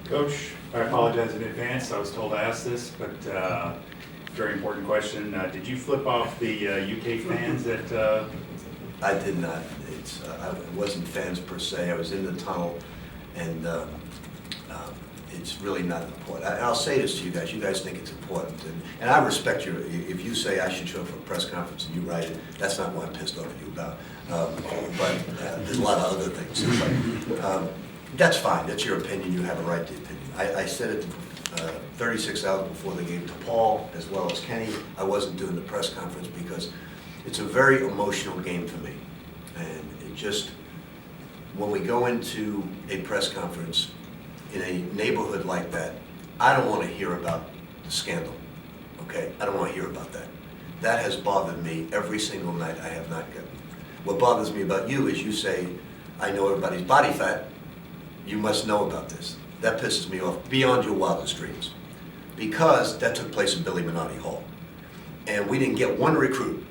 Coach, I apologize in advance. I was told to ask this, but very important question. Did you flip off the UK fans at? I did not. It wasn't fans per se. I was in the tunnel, and it's really not important. I'll say this to you guys. You guys think it's important, and I respect you. If you say I should show up for a press conference and you write it, that's not what I'm pissed off at you about. But there's a lot of other things. That's fine. That's your opinion. You have a right to opinion. I said it 36 hours before the game to Paul as well as Kenny. I wasn't doing the press conference because it's a very emotional game for me. And it just, when we go into a press conference in a neighborhood like that, I don't want to hear about the scandal, okay? I don't want to hear about that. That has bothered me every single night. I have not gotten. What bothers me about you is you say, I know everybody's body fat. You must know about this. That pisses me off beyond your wildest dreams. Because that took place in Billy Minotti Hall. And we didn't get one recruit.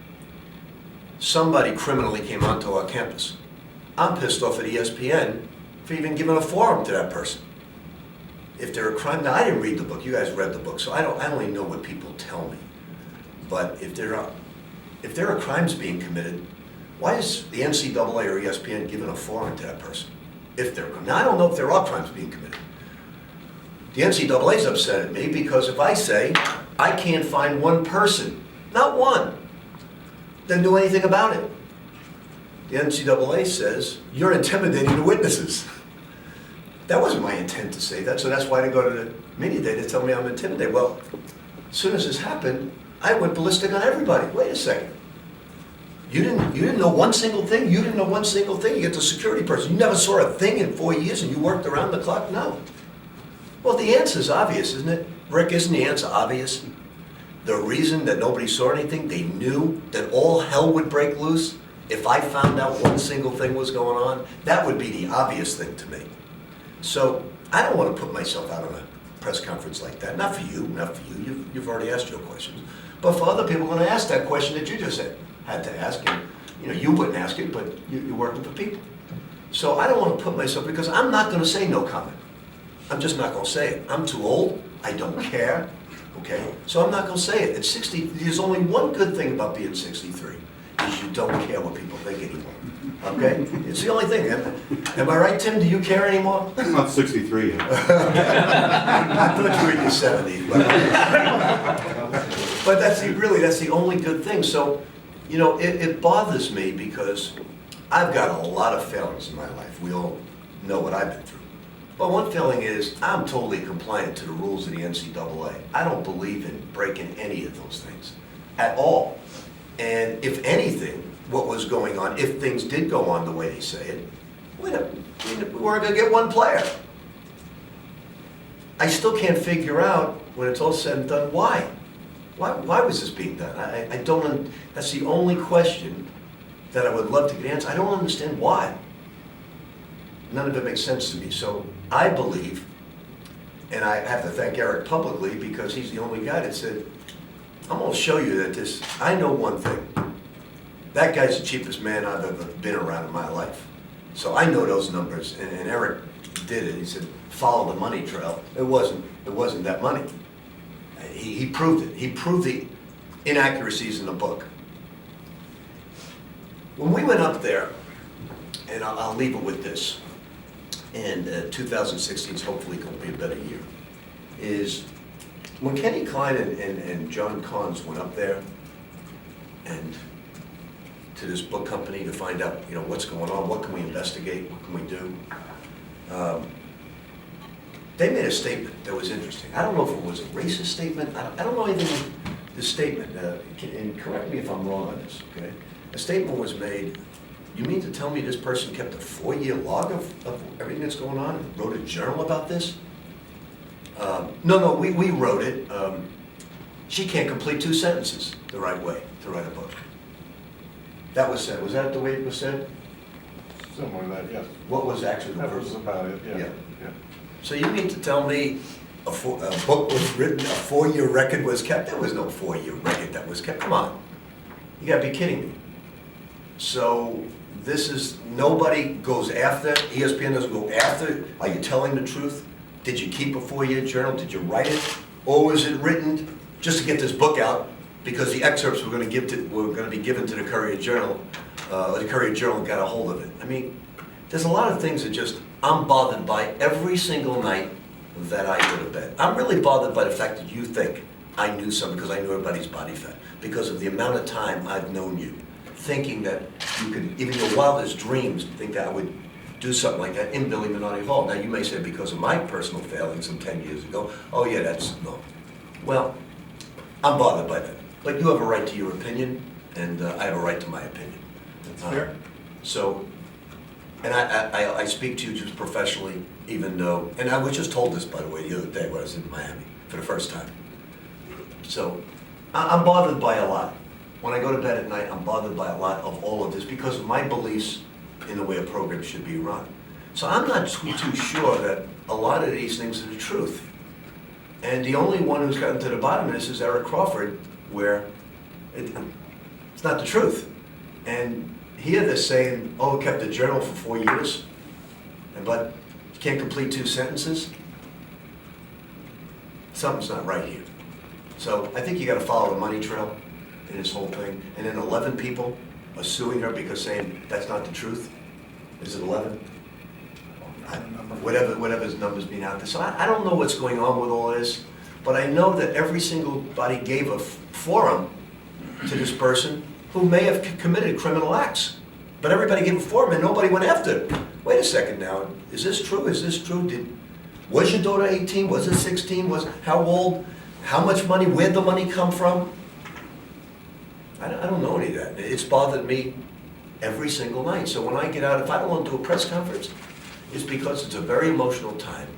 Somebody criminally came onto our campus. I'm pissed off at ESPN for even giving a forum to that person. If they're a crime, now I didn't read the book, you guys read the book, so I only know what people tell me. But if there are crimes being committed, why is the NCAA or ESPN giving a forum to that person? Now I don't know if there are crimes being committed. The NCAA is upset at me because if I say I can't find one person, not one, that knew anything about it, the NCAA says you're intimidating the witnesses. That wasn't my intent to say that, so that's why they go to the media day to tell me I'm intimidated. Well, as soon as this happened, I went ballistic on everybody. Wait a second. You didn't know one single thing? You didn't know one single thing? You get the security person. You never saw a thing in 4 years and you worked around the clock? No. Well, the answer's obvious, isn't it? Rick, isn't the answer obvious? The reason that nobody saw anything, they knew that all hell would break loose if I found out one single thing was going on. That would be the obvious thing to me. So I don't want to put myself out on a press conference like that. Not for you, not for you. You've already asked your questions. But for other people, I'm going to ask that question that you just had to ask. And, you wouldn't ask it, but you're working for people. So I don't want to put myself, because I'm not going to say no comment. I'm just not going to say it. I'm too old. I don't care. Okay? So I'm not going to say it. At 60, there's only one good thing about being 63, is you don't care what people think anymore. Okay? It's the only thing. Am I right, Tim? Do you care anymore? I'm not 63 yet. I thought you were in your 70s. But that's the only good thing. So, it bothers me because I've got a lot of failings in my life. We all know what I've been through. But one feeling is I'm totally compliant to the rules of the NCAA. I don't believe in breaking any of those things at all. And if anything, what was going on, if things did go on the way they say it, we weren't going to get one player. I still can't figure out, when it's all said and done, why? Why was this being done? I don't. That's the only question that I would love to get answered. I don't understand why. None of it makes sense to me. So I believe, and I have to thank Eric publicly because he's the only guy that said, I'm going to show you that I know one thing. That guy's the cheapest man I've ever been around in my life. So I know those numbers, and Eric did it. He said, follow the money trail. It wasn't that money. He proved it. He proved the inaccuracies in the book. When we went up there, and I'll leave it with this, and 2016 is hopefully going to be a better year, is when Kenny Klein and John Kahns went up there and to this book company to find out, what's going on, what can we investigate, what can we do, they made a statement that was interesting. I don't know if it was a racist statement. I don't know anything of the statement, and correct me if I'm wrong on this, okay? A statement was made, you mean to tell me this person kept a 4-year log of everything that's going on and wrote a journal about this? No, we wrote it. She can't complete 2 sentences the right way to write a book. That was said. Was that the way it was said? Similar to that, yes. What was actually the That verse? was about it, yeah. So you mean to tell me a book was written, a 4-year record was kept? There was no 4-year record that was kept. Come on. You gotta be kidding me. So nobody goes after, ESPN doesn't go after, are you telling the truth? Did you keep a 4-year journal? Did you write it? Or was it written just to get this book out because the excerpts were going to be given to the Courier Journal, the Courier Journal got a hold of it? I mean, there's a lot of things that just I'm bothered by every single night that I go to bed. I'm really bothered by the fact that you think I knew something because I knew everybody's body fat, because of the amount of time I've known you, thinking that you could, even your wildest dreams, think that I would do something like that in Billy Minotti Hall. Now, you may say because of my personal failings some 10 years ago, oh yeah, that's, no. Well, I'm bothered by that. But you have a right to your opinion, and I have a right to my opinion. That's fair. So, and I speak to you just professionally, even though, and I was just told this, by the way, the other day when I was in Miami for the first time. So, I'm bothered by a lot. When I go to bed at night, I'm bothered by a lot of all of this because of my beliefs in the way a program should be run. So I'm not too sure that a lot of these things are the truth. And the only one who's gotten to the bottom of this is Eric Crawford, where it's not the truth. And here they're saying, oh, kept the journal for 4 years, but can't complete 2 sentences. Something's not right here. So I think you got to follow the money trail in this whole thing. And then 11 people are suing her because saying that's not the truth. Is it 11? Whatever's numbers being out there. So I don't know what's going on with all this, but I know that every single body gave a forum to this person who may have committed criminal acts. But everybody gave a forum and nobody went after it. Wait a second now, is this true? Is this true? Was your daughter 18? Was it 16? How old? How much money? Where'd the money come from? I don't know any of that. It's bothered me every single night. So when I get out, if I don't want to do a press conference, it's because it's a very emotional time.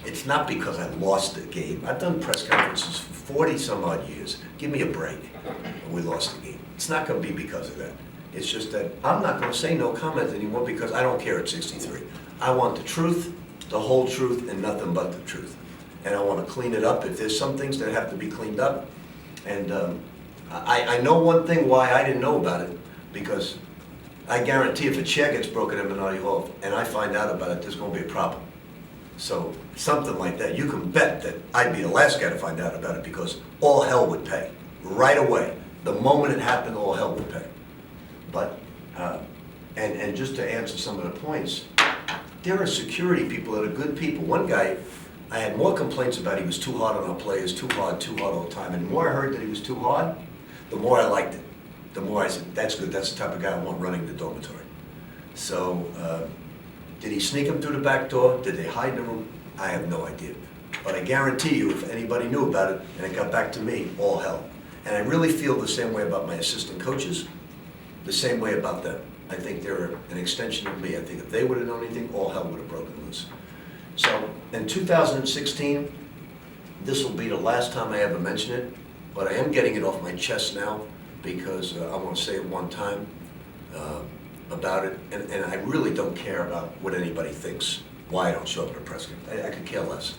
It's not because I lost the game. I've done press conferences for 40 some odd years. Give me a break. We lost the game. It's not going to be because of that. It's just that I'm not going to say no comment anymore because I don't care at 63. I want the truth, the whole truth, and nothing but the truth. And I want to clean it up if there's some things that have to be cleaned up. And I know one thing why I didn't know about it, because I guarantee if a chair gets broken in Minotti Hall and I find out about it, there's going to be a problem. So something like that, you can bet that I'd be the last guy to find out about it because all hell would pay right away. The moment it happened, all hell would pay. But, and just to answer some of the points, there are security people that are good people. One guy, I had more complaints about he was too hard on our players, too hard all the time. And the more I heard that he was too hard, the more I liked it. The more I said, that's good, that's the type of guy I want running the dormitory. So, did he sneak him through the back door? Did they hide in the room? I have no idea. But I guarantee you, if anybody knew about it and it got back to me, all hell. And I really feel the same way about my assistant coaches, the same way about them. I think they're an extension of me. I think if they would have known anything, all hell would have broken loose. So in 2016, this will be the last time I ever mention it, but I am getting it off my chest now because I want to say it one time about it, and I really don't care about what anybody thinks, why I don't show up at a press conference. I could care less,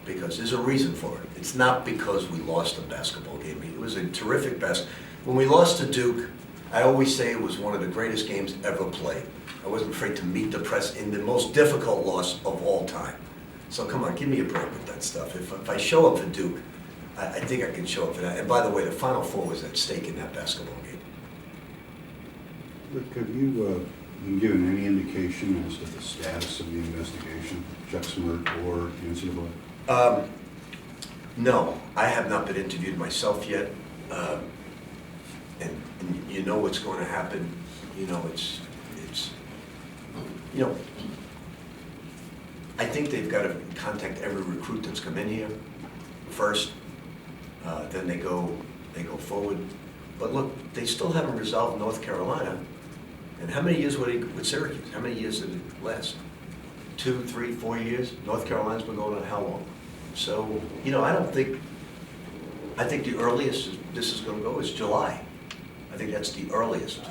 because there's a reason for it. It's not because we lost a basketball game. It was a terrific basketball. When we lost to Duke, I always say it was one of the greatest games ever played. I wasn't afraid to meet the press in the most difficult loss of all time. So come on, give me a break with that stuff. If I show up for Duke, I think I can show up for that. And by the way, the Final Four was at stake in that basketball game. Rick, have you been given any indication as to the status of the investigation, Chuck Smart or Nancy LeBlanc? No, I have not been interviewed myself yet. And you know what's going to happen. You know, it's you know, I think they've got to contact every recruit that's come in here first. Then they go forward. But look, they still haven't resolved North Carolina. And how many years were they with Syracuse? How many years did it last? 2, 3, 4 years? North Carolina's been going on how long? So, you know, I think the earliest this is going to go is July. I think that's the earliest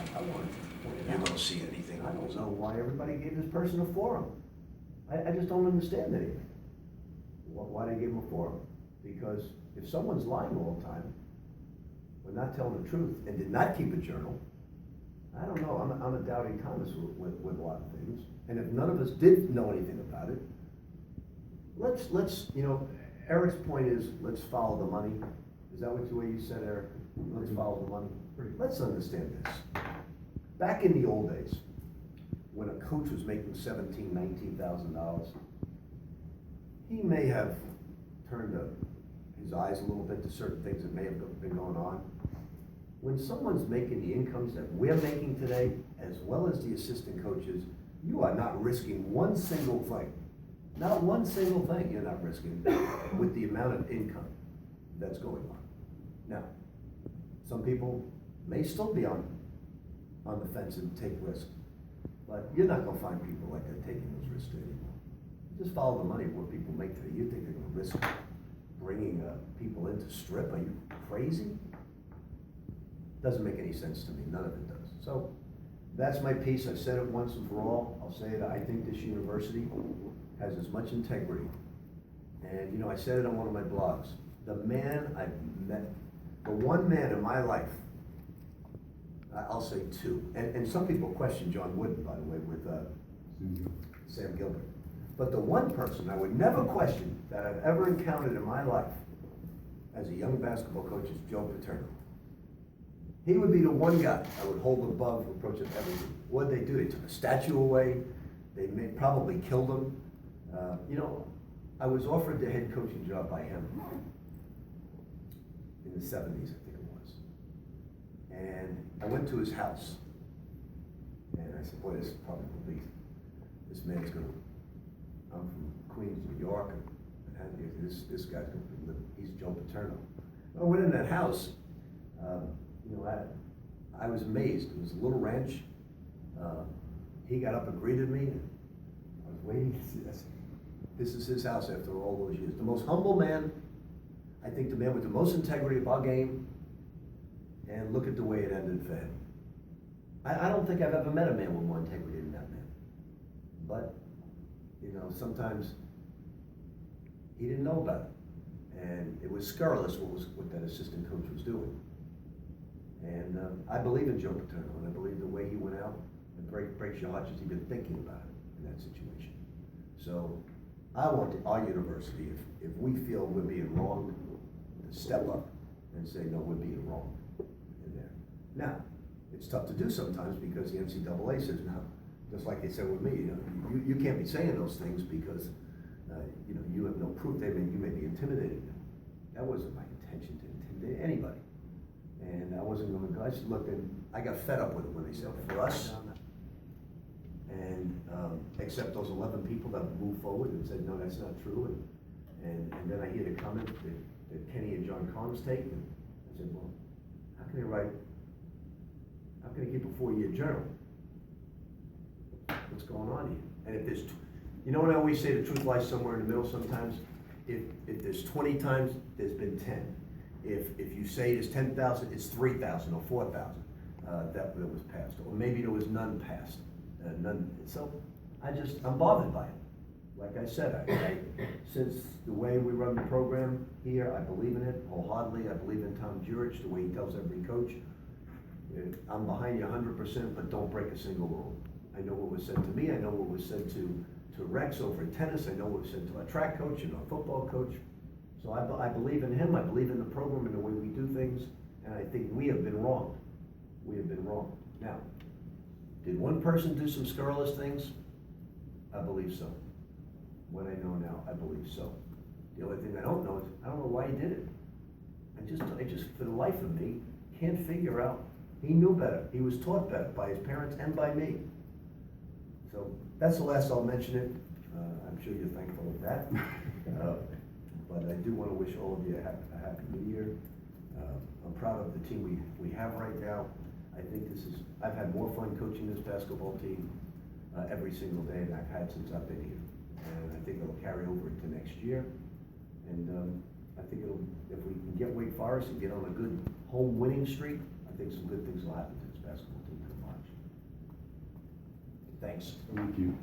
you're going to see anything. I don't know why everybody gave this person a forum. I just don't understand anything. Why they gave him a forum? Because if someone's lying all the time, or not telling the truth, and did not keep a journal, I don't know. I'm a doubting Thomas with a lot of things. And if none of us did know anything about it, let's, Eric's point is, let's follow the money. Is that what the way you said, Eric? Let's follow the money. Let's understand this. Back in the old days, when a coach was making $17,000, $19,000, he may have turned his eyes a little bit to certain things that may have been going on. When someone's making the incomes that we're making today, as well as the assistant coaches, you are not risking one single thing. Not one single thing you're not risking with the amount of income that's going on. Now, some people may still be on the fence and take risks, but you're not gonna find people like that taking those risks anymore. Just follow the money of what people make today. You think they're gonna risk bringing people into strip? Are you crazy? Doesn't make any sense to me, none of it does. So, that's my piece, I've said it once and for all, I'll say it, I think this university has as much integrity. And, I said it on one of my blogs, the man I've met, the one man in my life, I'll say two, and some people question John Wooden, by the way, with Sam Gilbert. But the one person I would never question that I've ever encountered in my life as a young basketball coach is Joe Pitino. He would be the one guy I would hold above reproach of everything. What'd they do? They took a statue away. They probably killed him. I was offered the head coaching job by him in the 70s, I think it was. And I went to his house. And I said, boy, this man's gonna, I'm from Queens, New York, and this guy's gonna live, he's Joe Paterno. I went in that house, I was amazed. It was a little ranch. He got up and greeted me. And I was waiting to see this. This is his house after all those years. The most humble man, I think the man with the most integrity of our game, and look at the way it ended for him. I don't think I've ever met a man with more integrity than that man. But, sometimes he didn't know about it. And it was scurrilous what that assistant coach was doing. And I believe in Joe Paterno, and I believe the way he went out and breaks your heart just even thinking about it in that situation. So I want our university, if we feel we're being wrong, to step up and say, no, we're being wrong in there. Now, it's tough to do sometimes because the NCAA says, now, just like they said with me, you can't be saying those things because you have no proof. You may be intimidating them. That wasn't my intention to intimidate anybody. And I wasn't going to go. I just looked and I got fed up with it when they said, for us, and except those 11 people that moved forward and said, no, that's not true. And then I hear the comment that Kenny and John Collins take, and I said, well, how can they keep a 4-year journal? What's going on here? And if there's, what I always say, the truth lies somewhere in the middle sometimes. If there's 20 times, there's been 10. If you say there's 10,000, it's 3,000 or 4,000 that was passed, or maybe there was none passed, none. So I'm bothered by it. Like I said, since the way we run the program here, I believe in it wholeheartedly. I believe in Tom Jurich, the way he tells every coach. I'm behind you 100%, but don't break a single rule. I know what was said to me. I know what was said to Rex over in tennis. I know what was said to our track coach and our football coach. So I believe in him. I believe in the program and the way we do things. And I think we have been wrong. We have been wrong. Now, did one person do some scurrilous things? I believe so. What I know now, I believe so. The only thing I don't know is, I don't know why he did it. I just, for the life of me, can't figure out. He knew better. He was taught better by his parents and by me. So that's the last I'll mention it. I'm sure you're thankful of that. But I do want to wish all of you a happy new year. I'm proud of the team we have right now. I think I've had more fun coaching this basketball team every single day than I've had since I've been here. And I think it'll carry over into next year. And I think if we can get Wake Forest and get on a good home winning streak, I think some good things will happen to this basketball team for March. Thanks. Thank you.